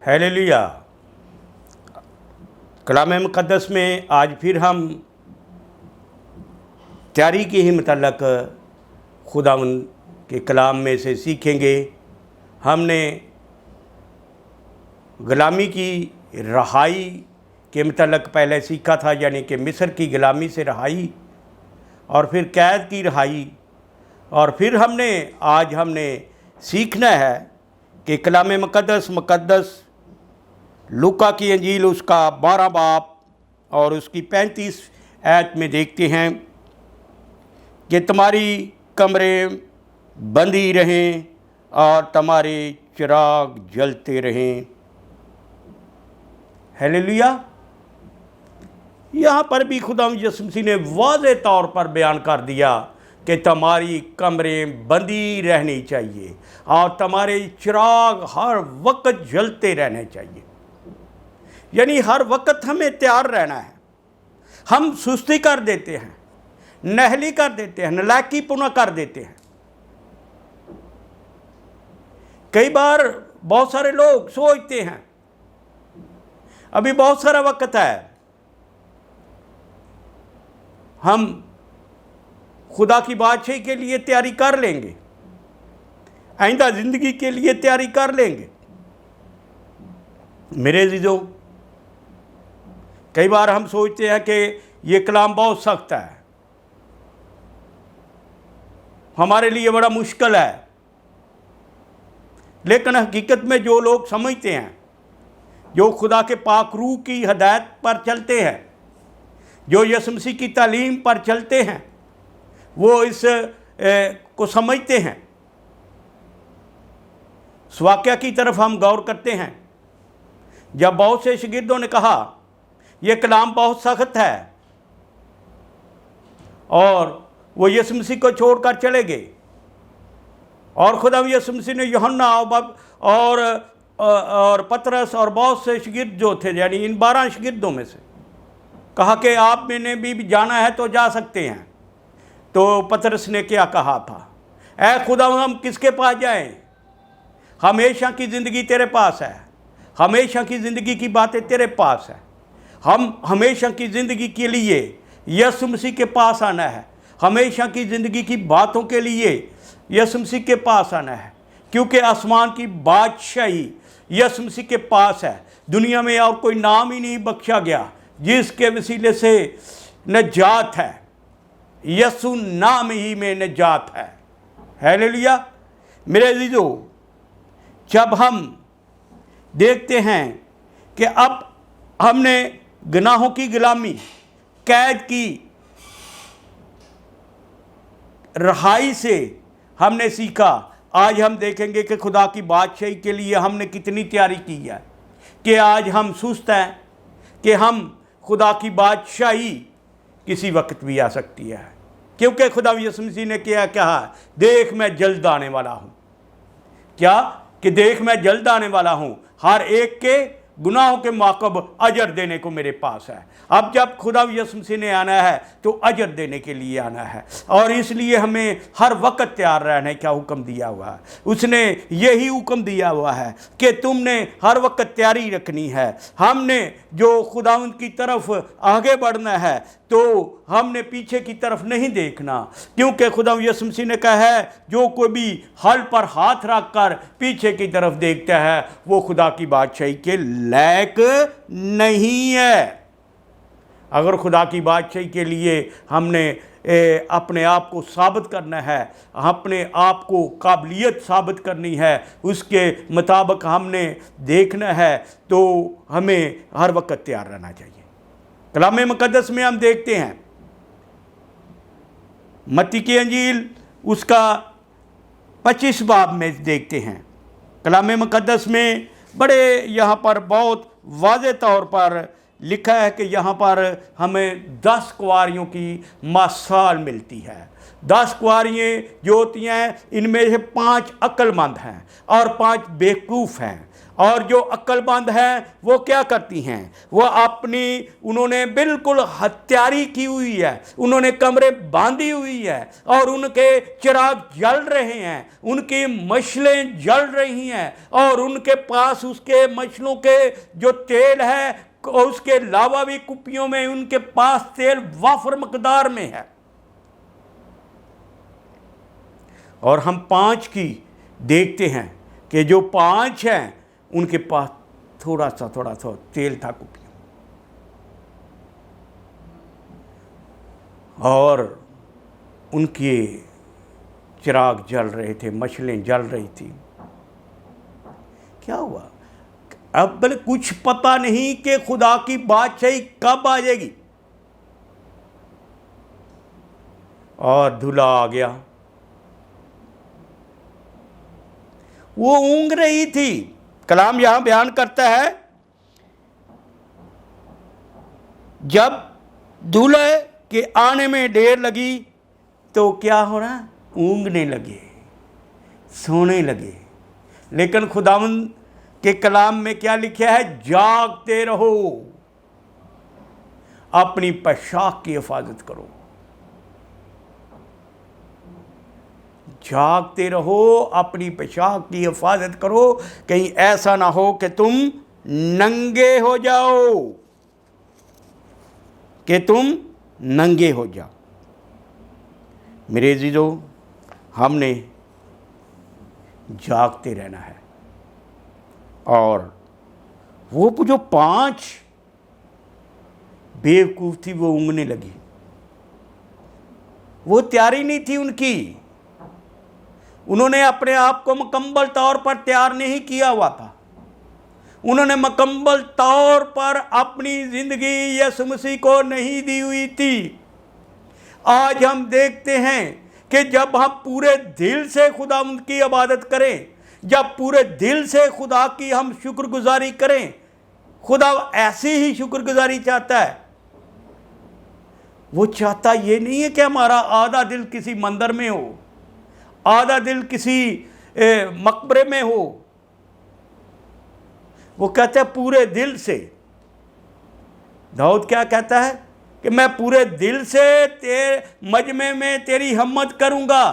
Hallelujah. कलाम मुक़द्दस में आज फिर हम तैयारी के ही मतलब खुदावंद के कलाम में से सीखेंगे। हमने ग़ुलामी की रहाई के मतलब पहले सीखा था, यानी कि मिस्र की ग़ुलामी से रहाई और फिर कैद की रहाई, और फिर आज हमने सीखना है कि कलाम मुक़द्दस लूका की अंजील उसका 12 बाब और उसकी 35 आयत में देखते हैं कि तुम्हारी कमरें बंदी रहें और तुम्हारे चिराग जलते रहें। हालेलुया। यहाँ पर भी खुदा यीशु मसीह ने वाज़े तौर पर बयान कर दिया कि तुम्हारी कमरें बंदी रहनी चाहिए और तुम्हारे चिराग हर वक्त जलते रहने चाहिए। यानी हर वक्त हमें तैयार रहना है। हम सुस्ती कर देते हैं, नहली कर देते हैं, नालायकी पुनः कर देते हैं। कई बार बहुत सारे लोग सोचते हैं अभी बहुत सारा वक्त है, हम खुदा की बादशाही के लिए तैयारी कर लेंगे, आइंदा ज़िंदगी के लिए तैयारी कर लेंगे। मेरे अज़ीज़ों, कई बार हम सोचते हैं कि ये कलाम बहुत सख्त है, हमारे लिए बड़ा मुश्किल है, लेकिन हकीकत में जो लोग समझते हैं, जो खुदा के पाक रूह की हदायत पर चलते हैं, जो यीशु मसीह की तालीम पर चलते हैं, वो इस को समझते हैं। इस वाक़या की तरफ हम गौर करते हैं। जब बहुत से शागिर्दों ने कहा यह कलाम बहुत सख्त है और वो यीशु मसीह को छोड़कर चले गए, और खुदा यीशु मसीह ने यूहन्ना और पतरस और बहुत से शागिर्द जो थे, यानी इन 12 शागिर्दों में से कहा कि आप मैंने भी जाना है तो जा सकते हैं। तो पतरस ने क्या कहा था? ऐ खुदा, हम किसके पास जाएं? हमेशा की ज़िंदगी तेरे पास है, हमेशा की ज़िंदगी की बातें तेरे पास है। हम हमेशा की ज़िंदगी के लिए यीशु मसीह के पास आना है, हमेशा की ज़िंदगी की बातों के लिए यीशु मसीह के पास आना है, क्योंकि आसमान की बादशाही यीशु मसीह के पास है। दुनिया में और कोई नाम ही नहीं बख्शा गया जिसके वसीले से नजात है, यीशु नाम ही में नजात है। हालेलुया। मेरे अज़ीज़ों, जब हम देखते हैं कि अब हमने गुनाहों की ग़ुलामी, कैद की रहाई से हमने सीखा, आज हम देखेंगे कि खुदा की बादशाही के लिए हमने कितनी तैयारी की है। कि आज हम सुस्त हैं कि हम खुदा की बादशाही किसी वक्त भी आ सकती है, क्योंकि खुदा यीशु मसीह ने क्या कहा? देख मैं जल्द आने वाला हूँ। क्या कि देख मैं जल्द आने वाला हूँ, हर एक के गुनाहों के माकब अजर देने को मेरे पास है। अब जब खुदा यीशु मसीह ने आना है तो अजर देने के लिए आना है, और इसलिए हमें हर वक्त तैयार रहने का हुक्म दिया हुआ है। उसने यही हुक्म दिया हुआ है कि तुमने हर वक्त तैयारी रखनी है। हमने जो खुदावंद की तरफ आगे बढ़ना है तो हमने पीछे की तरफ नहीं देखना, क्योंकि खुदा यीशु मसीह ने कहा है जो कोई भी हल पर हाथ रख कर पीछे की तरफ देखता है वो खुदा की बादशाही के लायक नहीं है। अगर खुदा की बादशाही के लिए हमने अपने आप को साबित करना है, अपने आप को काबिलियत साबित करनी है, उसके मुताबिक हमने देखना है, तो हमें हर वक्त तैयार रहना चाहिए। कलाम मुक़द्दस में हम देखते हैं, मत्ती की अंजील उसका 25 बाब में देखते हैं। कलाम मुक़द्दस में बड़े यहाँ पर बहुत वाज़े तौर पर लिखा है कि यहाँ पर हमें 10 कुंवारियों की मिसाल मिलती है। 10 कुंवारियाँ जो होती हैं, इनमें से 5 अक्लमंद हैं और 5 बेवकूफ़ हैं। और जो अक्लमंद हैं वो क्या करती हैं, वो उन्होंने बिल्कुल हत्यारी की हुई है, उन्होंने कमरे बांधी हुई है और उनके चिराग जल रहे हैं, उनकी मशलें जल रही हैं और उनके पास उसके मशलों के जो तेल है उसके अलावा भी कुप्पियों में उनके पास तेल वाफर मकदार में है। और हम 5 की देखते हैं कि जो 5 हैं उनके पास थोड़ा सा तेल था कुप्पियों, और उनके चिराग जल रहे थे, मशलें जल रही थी। क्या हुआ? अब भले कुछ पता नहीं कि खुदा की बादशाही कब आ जाएगी। और दूल्हा आ गया, वो ऊँघ रही थी। कलाम यहां बयान करता है, जब दूल्हे के आने में देर लगी तो क्या हो रहा? ऊँघने लगे, सोने लगे। लेकिन खुदावंद के कलाम में क्या लिखा है? जागते रहो, अपनी पोशाक की हिफाजत करो। जागते रहो, अपनी पोशाक की हिफाजत करो, कहीं ऐसा ना हो कि तुम नंगे हो जाओ, मेरे अजीजों, हमने जागते रहना है। और वो जो 5 बेवकूफ़ थी वो ऊँघने लगी, वो तैयारी नहीं थी उनकी, उन्होंने अपने आप को मुकम्मल तौर पर तैयार नहीं किया हुआ था, उन्होंने मुकम्मल तौर पर अपनी ज़िंदगी यीशु मसीह को नहीं दी हुई थी। आज हम देखते हैं कि जब हम पूरे दिल से खुदा की इबादत करें, जब पूरे दिल से खुदा की हम शुक्रगुजारी करें, खुदा ऐसी ही शुक्रगुजारी चाहता है। वो चाहता ये नहीं है कि हमारा आधा दिल किसी मंदिर में हो, आधा दिल किसी मकबरे में हो। वो कहता है पूरे दिल से। दाऊद क्या कहता है कि मैं पूरे दिल से तेरे मजमे में तेरी हिम्मत करूंगा,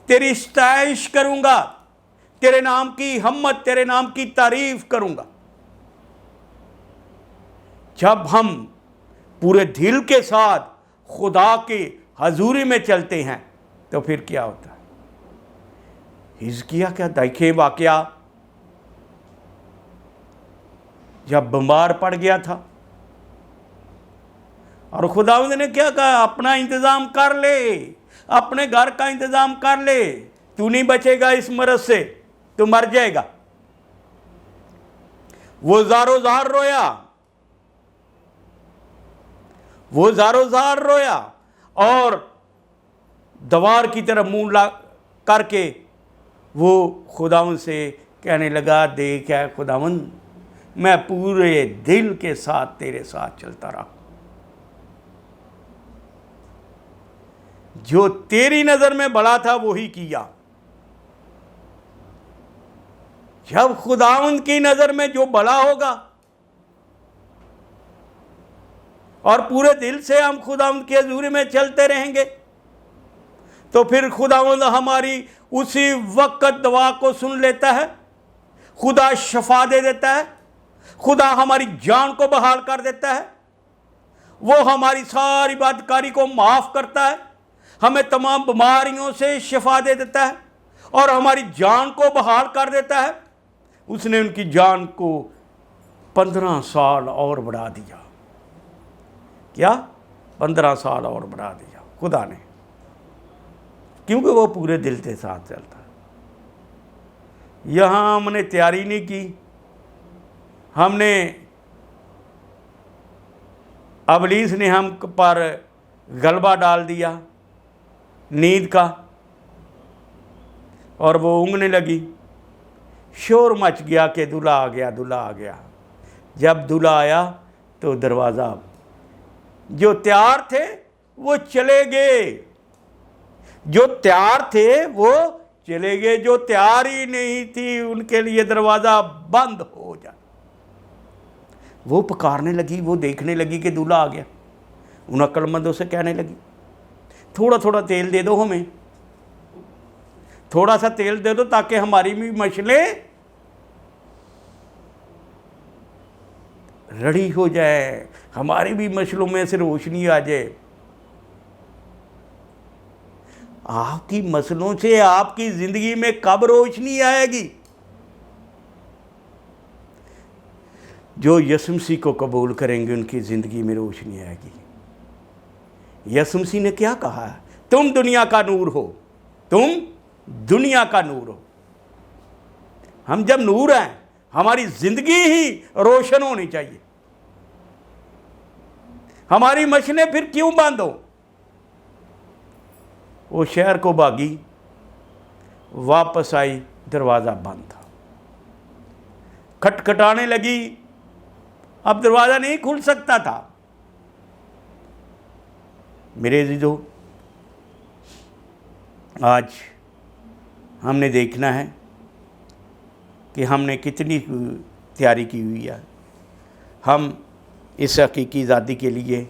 तेरी सताइश करूंगा, तेरे नाम की हिम्मत, तेरे नाम की तारीफ करूंगा। जब हम पूरे दिल के साथ खुदा की हजूरी में चलते हैं तो फिर क्या होता है? हिजकिय्याह क्या देखे वाकया, जब बीमार पड़ गया था और खुदावंद ने क्या कहा? अपना इंतज़ाम कर ले, अपने घर का इंतज़ाम कर ले, तू नहीं बचेगा इस मरज से, तू मर जाएगा। वो ज़ारो-ज़ार रोया, वो ज़ारो-ज़ार रोया और दीवार की तरफ मुंह ला करके वो खुदावंद से कहने लगा, देख है खुदावंद, मैं पूरे दिल के साथ तेरे साथ चलता रहा, जो तेरी नज़र में बड़ा था वही किया। जब खुदावंद की नज़र में जो बड़ा होगा और पूरे दिल से हम खुदावंद की हजूरी में चलते रहेंगे तो फिर खुदावंद हमारी उसी वक्त दुआ को सुन लेता है, खुदा शफा दे देता है, खुदा हमारी जान को बहाल कर देता है, वो हमारी सारी बदकारी को माफ़ करता है, हमें तमाम बीमारियों से शफा दे देता है और हमारी जान को बहाल कर देता है। उसने उनकी जान को 15 साल और बढ़ा दिया। क्या? 15 साल और बढ़ा दिया खुदा ने, क्योंकि वो पूरे दिल के साथ चलता है। यहाँ हमने तैयारी नहीं की, हमने इब्लीस ने हम पर गलबा डाल दिया नींद का और वो ऊँघने लगी। शोर मच गया कि दूल्हा आ गया, दूल्हा आ गया। जब दूल्हा आया तो दरवाज़ा, जो तैयार थे वो चले गए, जो तैयार थे वो चले गए, जो तैयार ही नहीं थी उनके लिए दरवाज़ा बंद हो जाए। वो पुकारने लगी, वो देखने लगी कि दूल्हा आ गया। उन अक्लमंदों से कहने लगी, थोड़ा थोड़ा तेल दे दो हमें, थोड़ा सा तेल दे दो ताकि हमारी भी मशलें रड़ी हो जाए, हमारी भी मशलों में से रोशनी आ जाए। आपकी मसलों से आपकी जिंदगी में कब रोशनी आएगी? जो यीशु मसीह को कबूल करेंगे उनकी ज़िंदगी में रोशनी आएगी। यीशु मसीह ने क्या कहा है? तुम दुनिया का नूर हो, तुम दुनिया का नूर हो। हम जब नूर हैं, हमारी ज़िंदगी ही रोशन होनी चाहिए। हमारी मशीनें फिर क्यों बंद हो? वो शहर को भागी, वापस आई, दरवाज़ा बंद था। खटखटाने लगी, अब दरवाज़ा नहीं खुल सकता था। मेरे अज़ीज़ों, आज हमने देखना है कि हमने कितनी तैयारी की हुई है। हम इस हकीकी आज़ादी के लिए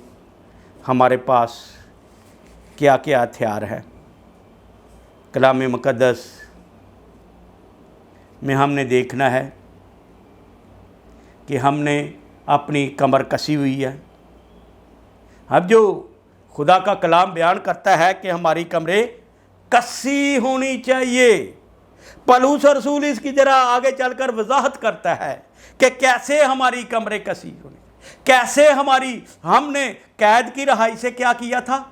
हमारे पास क्या क्या हथियार है। कलाम मुक़द्दस में हमने देखना है कि हमने अपनी कमर कसी हुई है। अब जो खुदा का कलाम बयान करता है कि हमारी कमरें कसी होनी चाहिए, पौलुस रसूल इसकी जरा आगे चलकर वजाहत करता है कि कैसे हमारी कमरें कसी होनी, कैसे हमने कैद की रिहाई से क्या किया था?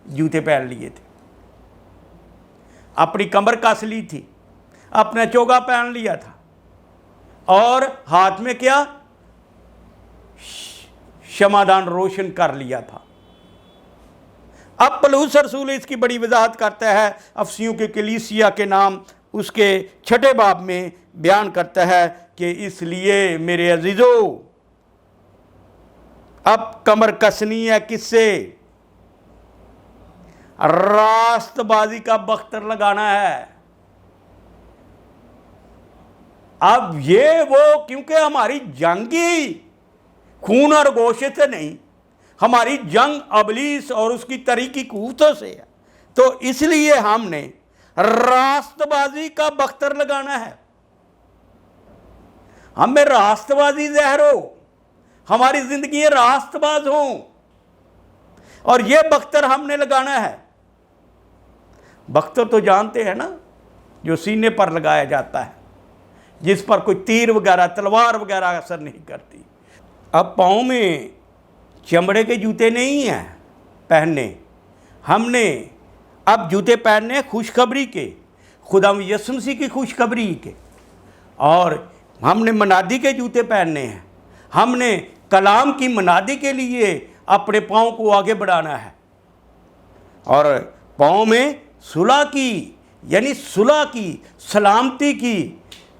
जूते पहन लिए थे, अपनी कमर कस ली थी, अपना चोगा पहन लिया था, और हाथ में क्या? क्षमादान रोशन कर लिया था। अब पौलुस रसूल इसकी बड़ी वजाहत करता है। अफसियों के कलीसिया के नाम उसके 6 बाब में बयान करता है कि इसलिए मेरे अजीजों, अब कमर कसनी है किससे? रास्तबाजी का बख्तर लगाना है। अब ये वो, क्योंकि हमारी जंगी खून और गोशे से नहीं, हमारी जंग अबलीस और उसकी तरीकी कुव्वतों से है, तो इसलिए हमने रास्तबाजी का बख्तर लगाना है। हमें रास्तबाजी जहर हो, हमारी जिंदगी रास्तबाज हो, और ये बख्तर हमने लगाना है। बख्तर तो जानते हैं ना, जो सीने पर लगाया जाता है, जिस पर कोई तीर वगैरह तलवार वगैरह असर नहीं करती। अब पाँव में चमड़े के जूते नहीं हैं पहनने, हमने अब जूते पहनने खुशखबरी के, खुदा यीशु मसीह की खुशखबरी के, और हमने मनादी के जूते पहनने हैं। हमने कलाम की मनादी के लिए अपने पाँव को आगे बढ़ाना है, और पाँव में सुलह की, यानी सुलह की, सलामती की।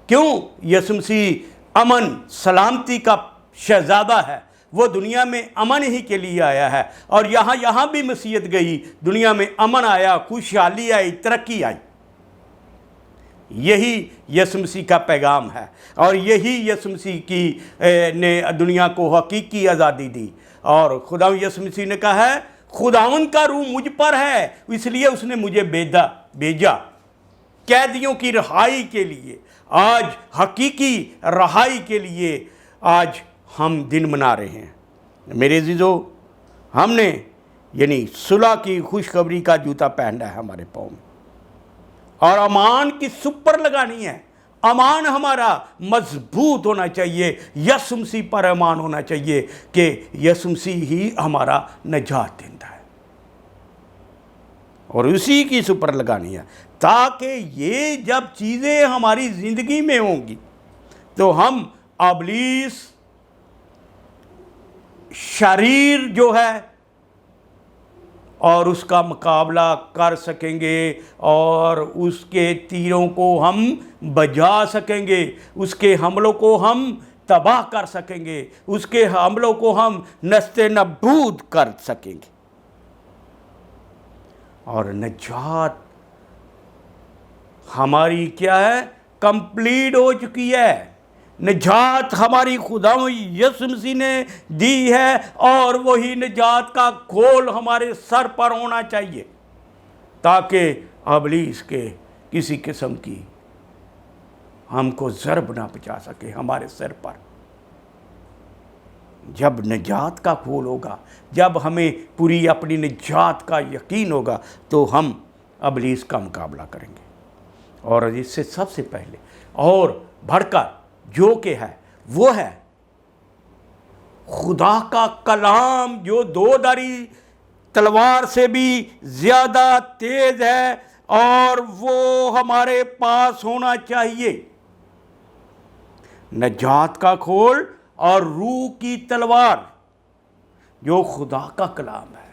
क्यों? यीशु मसीह अमन सलामती का शहजादा है, वो दुनिया में अमन ही के लिए आया है, और यहाँ भी मसीहत गई, दुनिया में अमन आया, खुशहाली आई, तरक्की आई। यही यीशु मसीह का पैगाम है, और यही यीशु मसीह की ने दुनिया को हकीकी आज़ादी दी। और खुदा यीशु मसीह ने कहा है, खुदावन का रूह मुझ पर है, इसलिए उसने मुझे भेजा कैदियों की रिहाई के लिए, आज हकीकी रिहाई के लिए आज हम दिन मना रहे हैं। मेरे अज़ीज़ों, हमने यानी सुलह की खुशखबरी का जूता पहनना है हमारे पाँव में, और अमान की सुपर लगानी है। अमान हमारा मजबूत होना चाहिए, यीशु मसीह पर अमान होना चाहिए कि यीशु मसीह ही हमारा निजात देता है, और उसी की सुपर लगानी है, ताकि ये जब चीज़ें हमारी ज़िंदगी में होंगी तो हम अबलीस शरीर जो है और उसका मुकाबला कर सकेंगे, और उसके तीरों को हम बजा सकेंगे, उसके हमलों को हम तबाह कर सकेंगे, उसके हमलों को हम नस्ते नबूद कर सकेंगे। और निजात हमारी क्या है, कंप्लीट हो चुकी है। निजात हमारी खुदा यीशु मसीह ने दी है, और वही निजात का खोल हमारे सर पर होना चाहिए, ताकि इब्लीस के किसी किस्म की हमको ज़रब ना पहुंचा सके हमारे सिर पर। जब निजात का खोल होगा, जब हमें पूरी अपनी निजात का यकीन होगा, तो हम इब्लीस का मुकाबला करेंगे। और इससे सबसे पहले और बढ़कर जो कि है वो है खुदा का कलाम, जो दो-धारी तलवार से भी ज़्यादा तेज है, और वो हमारे पास होना चाहिए। निजात का खोल और रूह की तलवार जो खुदा का कलाम है,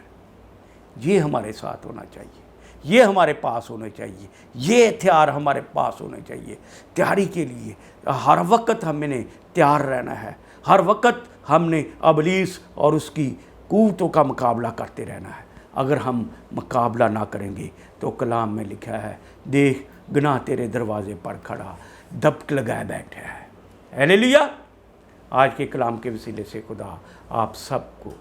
ये हमारे साथ होना चाहिए, ये हमारे पास होने चाहिए, ये हथियार हमारे पास होने चाहिए। तैयारी के लिए हर वक्त हमने तैयार रहना है, हर वक्त हमने इब्लीस और उसकी कुव्वतों का मुकाबला करते रहना है। अगर हम मुकाबला ना करेंगे तो कलाम में लिखा है, देख गुनाह तेरे दरवाजे पर खड़ा दबक लगाए बैठे है। हालेलुया। आज के कलाम के वसीले से खुदा आप सबको